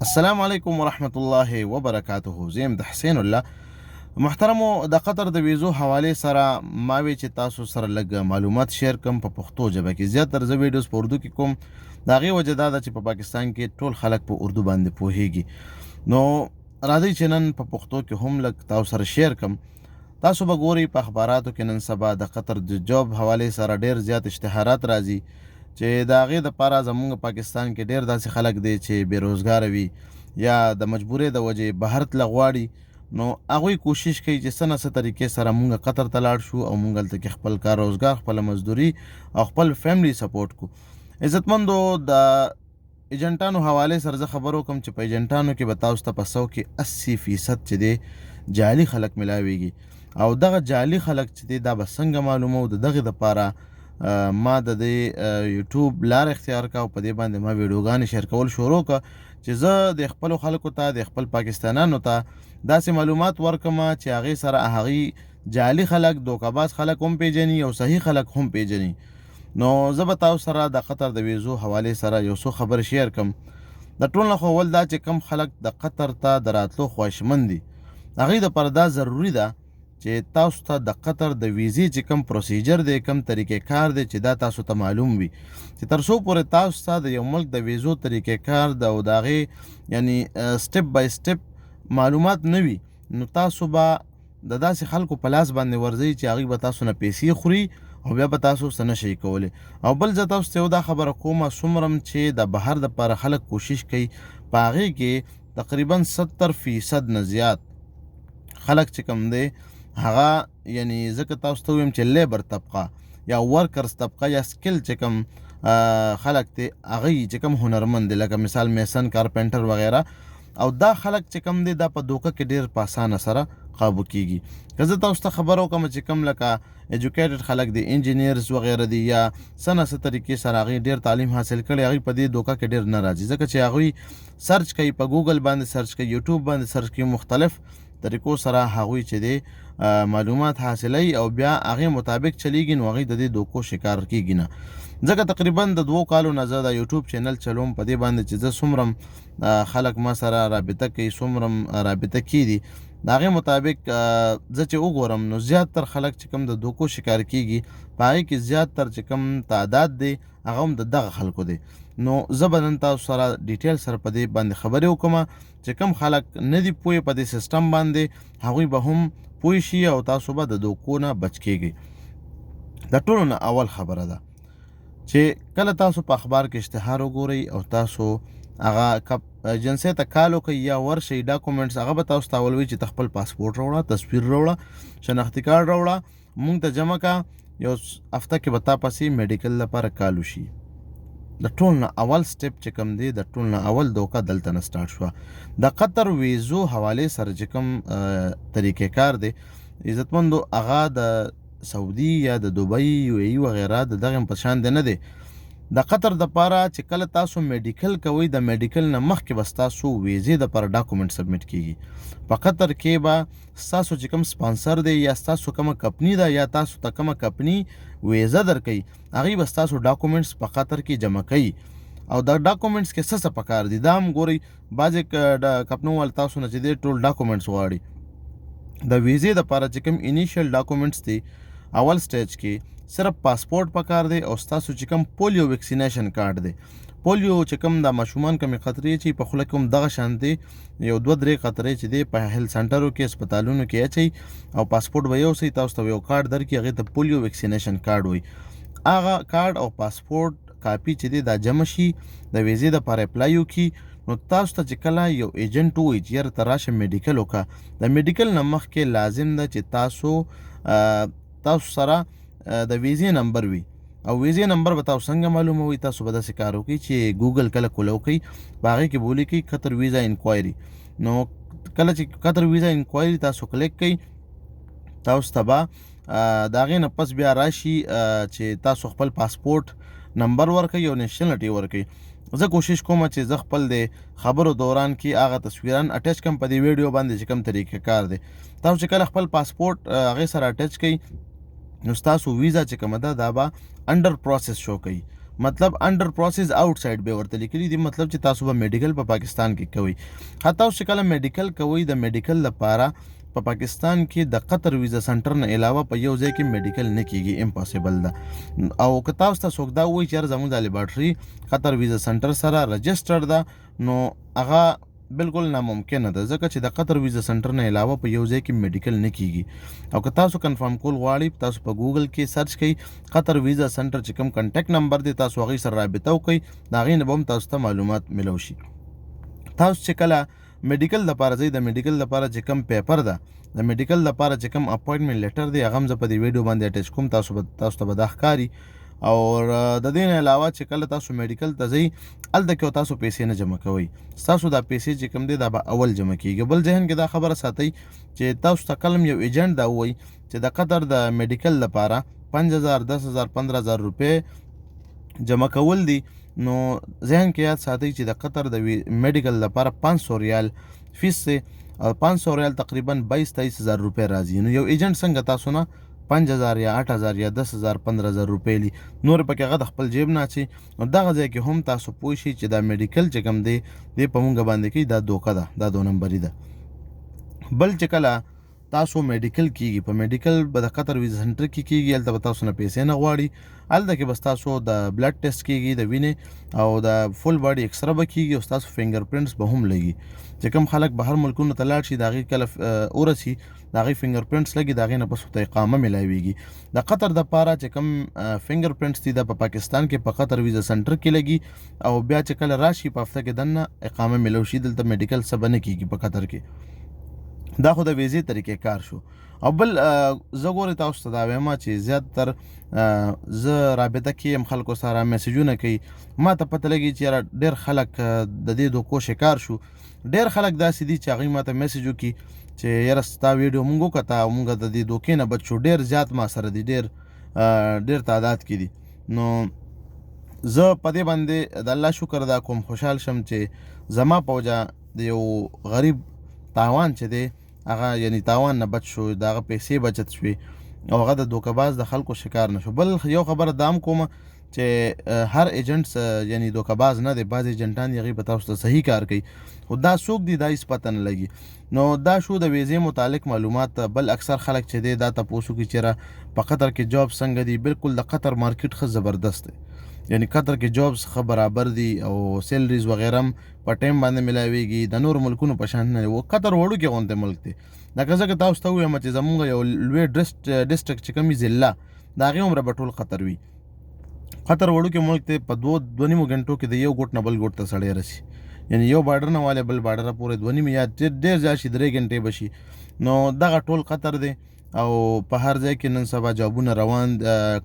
السلام علیکم ورحمت الله وبرکاته. زیم د حسین الله محترمو. د قطر د ویزو حواله سره ما وی چې تاسو سره لږ معلومات شیر کوم په پښتو ژبه کې. زیاتره زه ویډیوز په اردو کې کوم. د هغې وجه دا ده چې په پاکستان کې ټول خلک په اردو باندې پوهیږي، نو راځئ چې نن په پښتو کې هم لږ تاسو سره شیر کوم. تاسو به ګورئ په اخباراتو کې نن سبا د قطر د جاب حوالې سره ډیر زیات اشتهارات راځي چې د هغې دپاره زمونږ پاکستان کې ډیر داسې خلک دی چې بېروزګاره وي یا د مجبورۍ د وجې بهر تله غواړي، نو هغوی کوشش کوي چې څه نه څه طریقې سره مونږ قطر ته لاړ شو او مونږ هلته کې خپل کار روزګار، خپله مزدوري او خپل فیملی سپورټ کو. عزتمندو، د ایجنټانو حوالې سره زه خبر وکړم چې په ایجنټانو کې به تاسو ته په 100% چې دی جعلي خلک ملاویږي، او دغه جعلي خلک چې دی دا به څنګه معلومو. د دغې دپاره ما د دې یوټیوب لار اختیار کا او په دې باندې ما ویډیوګانې شیر کول شروع کا چې زه د خپلو خلکو ته، د خپل پاکستانیانو ته داسې معلومات ورکم چې هغې سره هغې جعلي خلک، دوکهباز خلک هم پیژني او صحیح خلک هم پیژني. نو زه به تاسو سره د قطر د ویزو حوالې سره یو څو خبر شیر کم. د ټول نه خو اول دا چې کم خلک د قطر ته د راتلو خواهشمند دي، هغې دپاره دا ضروري ده چې تاسو ته د قطر د ویزې چې کم پروسیجر دی، کم طریقې کار دی، چې دا تاسو ته معلوم وي، چې تر څو پورې تاسو ته د یو ملک د ویزو طریقې کار د او د هغې یعنی سټپ بای سټپ معلومات نه وي، نو تاسو به د داسې خلکو په لاس باندې ورځئ چې هغوی به تاسو نه پیسې خوري او بیا به تاسو څه نه شئ کولی. او بل زه تاسو ته یو دا خبره کوم، څومره چې د بهر دپاره خلک کوشش کوي، په هغې کې تقریبا 70% نه زیات خلک چې کوم دی هغه یعنی ځکه تاسو ته ویم چې لیبر طبقه یا ورکرز طبقه یا سکل چې کوم خلک دی هغوی چې کوم هنرمند دی، لکه مثال میسن، کارپینټر وغیره، او دا خلک چې کوم دی دا په دوکه کې ډیر په اسانه سره قابو کیږي. که زه تاسو ته خبر وکړم چې کوم لکه ایجوکیټډ خلک دی، انجینیرز وغیره دی، یا څه نه څه طریقې سره هغوی ډیر تعلیم حاصل کړی، هغوی په دې دوکه کې ډیر نه راځي، ځکه چې هغوی سرچ کوي، په ګوګل باندې سرچ کوي، یوټیوب باندې سرچ کوي، مختلف طریقو سره هغوی چې دی معلومات حاصلوي او بیا هغې مطابق چلیږي، نو هغوی د دې دوکو شکار کیږي نه. ځکه تقریبا د 2 کالو نه زه د یوټیوب چینل چلوم، په دې باندې چې زه څومره خلک ما سره رابطه کوي، څومره رابطه کیږي، د هغې مطابق زه چې وګورم نو زیاتر خلک چې کوم د دوکو شکار کیږي، په هغې کې زیاتر چې کوم تعداد دی هغه هم د دغه خلکو دی. نو زه به نن تاسو سره ډیټیل سره په دې باندې خبرې وکړم چې کوم خلک نه دي پوه په دې سیسټم باندې، هغوی به هم پوه شي او تاسو به د دوکو نه بچ کیږئ. د ټولو نه اول خبره ده چې کله تاسو په اخبار کې اشتهار وګورئ او تاسو هغه ایجنسۍ ته کال وکئ یا ورشئ، ډاکومنټس هغه به تاسو ته اول وي چې خپل پاسپورټ راوړه، تصویر راوړه، شناختي کارت راوړه، مونږ ته جمع کا، یو هفته کې به تا پسې میډیکل لپاره کال وشي. د ټول نه اول سټپ چې کوم دی، د ټول نه اول دوکه دلته نه سټارټ شوه. د قطر ویزو حوالې سره چې کوم طریقې کار دی عزتمندو، هغه د سعودي یا د دوبۍ، UAE وغیره د دغه په شان دی نه دی. د قطر دپاره چې کله تاسو میډیکل کوئ، د میډیکل نه مخکې به ستاسو ویزې دپاره ډاکومنټ سبمیټ کیږي. په قطر کې به ستاسو چې کوم سپانسر دی یا ستاسو کومه کمپني ده یا تاسو ته کومه کمپني ویزه درکوي، هغوی به ستاسو ډاکومنټس په قطر کې جمع کوي. او دا ډاکومنټس کې څه څه پکار دي دا هم ګورئ. بعضې کمپنو والا تاسو نه چې دی ټول ډاکومنټس غواړي. د ویزې دپاره چې کوم انیشیل ډاکومنټس دي اول سټیج کې صرف پاسپورټ پکار دی او ستاسو چې کوم پولیو ویکسینیشن کارت دی. پولیو چې کوم د ماشومان کمې خطرې چې په خوله کې هم دغه شان دی، یو 2-3 خطرې چې دی په هیلث سنټرو کې، هسپتالونو کې اچئ او پاسپورټ به یوسئ، تاسو ته یو کارت درکړي، هغې ته پولیو ویکسینیشن کارت وایي. هغه کارت او پاسپورټ کاپي چې دی دا جمع شي، د ویزې دپاره اپلای وکړي، نو تاسو ته چې کله یو ایجنټ ووایي چې یاره ته راشه میډیکل وکړه، د میډیکل نه مخکې لازم ده چې تاسو سره د ویزې نمبر وي. او ویزې نمبر به تاسو څنګه معلوموئ؟ تاسو به داسې کار وکړئ چې ګوګل کله کوله وکړئ، په هغې کې به ولیکئ قطر ویزا انکوایري. نو کله چې قطر ویزا انکوایري تاسو کلیک کئ، تاسو ته به د هغې نه پس بیا راشي چې تاسو خپل پاسپورټ نمبر ورکئ او نیشنلټي ورکئ. زه کوشش کوم چې زه خپل د خبرو دوران کې هغه تصویران اټچ کړم په دې ویډیو باندې چې کوم طریقې کار دی. تاسو چې کله خپل پاسپورټ هغې سره اټچ کئ، نو ستاسو ویزا چې کومه ده دا به انډر پروسس شو کوي، مطلب انډر پروسس آوټ سایډ به ورته لیکلي دي، مطلب چې تاسو به میډیکل په پاکستان کې کوئ. حتی اوس چې کله میډیکل کوئ د میډیکل لپاره په پاکستان کې د قطر ویزا سنټر نه علاوه په یو ځای کې میډیکل نه کیږي، امپاسبل ده. او که تاسو ته څوک دا وایي چې زموږ د لیبارټري قطر ویزا سنټر سره رجسټر ده نو هغه بالکل ناممکنه ده، ځکه چې د قطر ویزا سنټر نه علاوه په یو ځای کې میډیکل نه کیږي. او که تاسو کنفرم کول غواړئ تاسو په ګوګل کې سرچ کړئ قطر ویزا سنټر چې کوم کنټیکټ نمبر دی تاسو هغې سره رابطه وکړئ، د هغې نه به هم تاسو ته معلومات ملو شي. تاسو چې کله میډیکل لپاره ځئ د میډیکل لپاره چې کوم پیپر ده د میډیکل لپاره چې کوم اپوینټمنټ لیټر دی هغه هم زه په دې ویډیو باندې اټیچ کوم، تاسو ته به دا ښکاري. او د دې نه علاوه چې کله تاسو میډیکل ته ځئ هلته کې تاسو پیسې نه جمع کوئ، ستاسو دا پیسې چې کوم دی دا به اول جمع کیږي. بل ذهن کې دا خبره ساتئ چې تاسو ته کله یو ایجنټ دا ووایي چې د قطر د میډیکل لپاره 5000 10,000 15,000 روپۍ جمع کول دي، نو ذهن کې یاد ساتئ چې د قطر د میډیکل لپاره 500 ریال فیس دی او 500 ریال تقریبا 22-23,000 روپۍ راځي. نو یو ایجنټ څنګه تاسو نه 5,000 یا 8,000 یا 10,000 15,000 روپۍ لی نور پکې هغه د خپل جیب نه اچي. نو دغه ځای کې هم تاسو پوه شئ چې دا میډیکل چې کوم دی دی په مونږ باندې کوي دا دوکه ده، دا 2 نمبري ده. بل چې کله تاسو میډیکل کیږي په میډیکل به د قطر ویزا سنټر کې کیږي، هلته به تاسو نه پیسې نه غواړي، هلته کې بس تاسو د بلډ ټیسټ کیږي د وینې او د فول باډي ایکسره به کیږي او ستاسو فنګر پرنټس به هم لګي. چې کوم خلک بهر ملکونو ته لاړ شي د هغې کله ورسي د هغې فنګر پرنټس لګي د هغې نه پس ورته اقامه میلاویږي. د قطر دپاره چې کوم فنګر پرنټس دي دا په پاکستان کې په قطر ویزا سنټر کې لګي او بیا چې کله راشي په هفته کې دننه اقامه میلو شي، دلته میډیکل څه به نه کیږي په قطر کې. دا خو د ویزې طریقې کار شو. او بل زه ګورې تاسو ته دا وایم چې زیاتتر زه رابطه کې یم خلکو سره میسیجونه کوي، ما ته پته لګي چې یاره ډېر خلک د دې دوکو شکار شو. ډېر خلک داسې دي چې هغوی ما ته میسیج وکړي چې یاره ستا ویډیو مونږ وکته او مونږ د دې دوکې نه بچ شو. ډېر زیات ما سره دي، ډېر تعداد کې دي. نو زه په دې باندې د الله شکر ادا کوم، خوشحال شم چې زما په وجه د یو غریب تاوان چې دی هغه یعنی تاوان نه بچ شو، د هغه پیسې بچت شوې او هغه د دوکهباز د خلکو شکار نه شو. بل یو خبره دا هم کومه چې هر ایجنټ یعنی دوکهباز نه دی، بعض ایجنټان هغوی به تاسو ته صحیح کار کوي، خو دا څوک دي دا هېڅ پته نه لګي. نو دا شو د ویزې متعلق معلومات. بل اکثر خلک چې دی دا تپوس وکړي چېرې په قطر کې جاب څنګه دي. بالکل د قطر مارکیټ ښه زبردست دی، یعنی قطر کې جابس ښه برابر دي او سیلریز وغیره هم په ټایم باندې ملاویږي، د نور ملکونو په شان نه دی. قطر وړوکی غوندې ملک دی، لکه ځکه تاسو ته ووایم چې زمونږ یو لوی ډسټرکټ چې کوم وي ضلع د هغې عمره به ټول قطر وي. قطر وړوکی ملک دی، په 2-2.5 غنټو کې د یو ګوټ نه بل ګوټ ته سړی رسي، یعنی یو بارډر نه والی بل بارډره پورې 2.5 یا ډېر زیات شي 3 غنټې به شي. نو دغه ټول قطر دی او په هر ځای کې نن سبا جابونه روان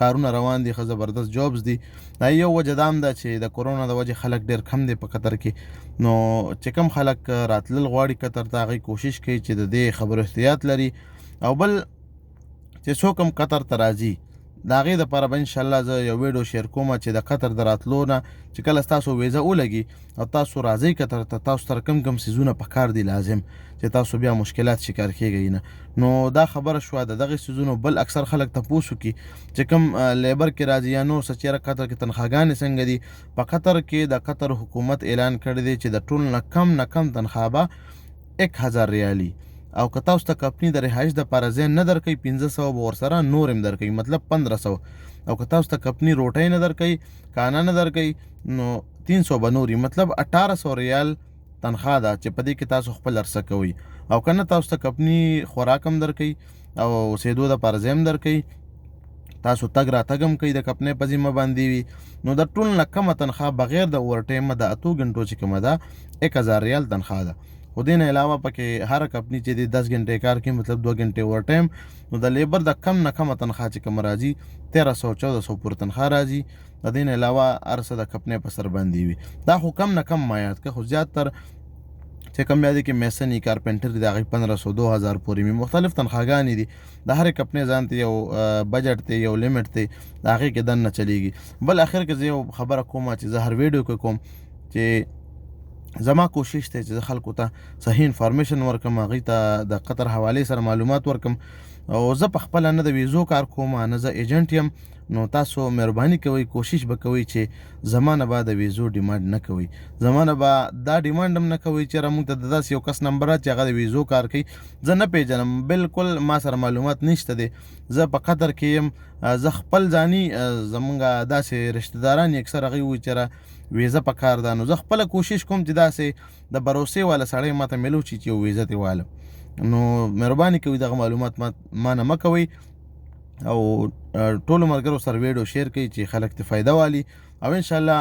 کارونه روان دي، ښه زبردست جابز دي. دا یو وجه دا هم ده چې د کرونا د وجې خلک ډېر کم دی په قطر کې. نو چې کوم خلک راتلل غواړي قطر ته هغوی کوشش کوي چې د دې خبرو احتیاط لري. او بل چې څوک هم قطر ته راځي د هغې دپاره به انشاءالله زه یو ویډیو شیر کوم چې د قطر د راتلو نه چې کله ستاسو ویزه ولګي او تاسو راځئ قطر ته، تاسو سره کم کم څیزونه پکار دي لازم چې تاسو بیا مشکلات شکار کیږئ نه. نو دا خبره شوه د دغې څیزونو. بل اکثر خلک تپوس وکړي چې کوم لیبر کې راځي یا نور څه چېرې قطر کې تنخواګانې څنګه دي. په قطر کې د قطر حکومت اعلان کړی دی چې د ټول نه کم تنخوا به 1000 ریالي، او که تاسو ته کمپني د رهایش دپاره ځای نه درکوي 500 به ورسره نور هم درکوي، مطلب 1500. او که تاسو ته کمپني روټۍ نه درکوي کانا نه درکوي نو 300 به نور وي، مطلب 1800 ریال تنخوا ده چې په دې کې تاسو خپل عرصه کوئ. او که نه تاسو ته کمپني خوراک هم درکوي او اوسېدو دپاره ځای هم درکوي، تاسو تګ راتګ هم کوي د کمپنۍ په ذمه باندې وي، نو د ټول نه کمه تنخوا بغیر د اوور ټایمه د 8 غنټو چې کومه ده 1000 ریال تنخوا ده. خو دې نه علاوه پکې هر کمپني چې دی 10 غنټې کار کوي مطلب 2 غنټې اوور ټایم، نو د لیبر د کم نه کمه تنخوا چې کومه راځي 1300-1400 پورې تنخوا راځي. د دې نه علاوه هر څه د کمپنۍ په سر باندې وي. دا خو کم نه کم ما یاد کړه، خو زیاتتر چې کوم بیا دی کې میسني کارپنټر د هغې 1500-2000 پورې وي. مختلف تنخواګانې دي، د هرې کمپنۍ ځان ته یو بجټ دی، یو لیمټ دی، د هغې کې دننه چلیږي. بل اخر کې زه یو خبره کوم چې زه هر ویډیو کې کوم چې زما کوشش دی چې خلکو ته صحیح انفارمیشن ورکم، هغوی ته د قطر حوالې سره معلومات ورکم. او زه په خپله نه د ویزو کار کوم، نه زه ایجنټ یم. نو تاسو مهرباني کوئ، کوشش به کوئ چې زما نه به د ویزو ډیمانډ نه کوئ، زما نه به دا ډیمانډ هم نه کوئ چې موږ ته د داسې یو کس نمبر راځي چې هغه د ویزو کار کوي. زه نه پیژنم، بالکل ما سره معلومات نشته دی. زه په قطر کې یم، زه خپل ځاني زمونږ داسې رشته داران اکثر هغوی وایي چې ویزه په کار ده. نو زه خپله کوشش کوم چې داسې د بروسې والا سړی ماته میلو شي چې یو ویزه ترې والم. نو مهرباني کوئ دغه معلومات ما نه مه کوئ، او ټولو ملګرو سره ویډیو شیر کړئ چې خلک ته فایده والي. او انشاءالله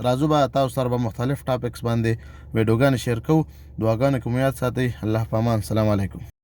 راځو به تاسو سره به مختلف ټاپکس باندې ویډیوګانې شیر کوو. دعاګانې کوم یاد ساتئ. الله په امان. السلام علیکم.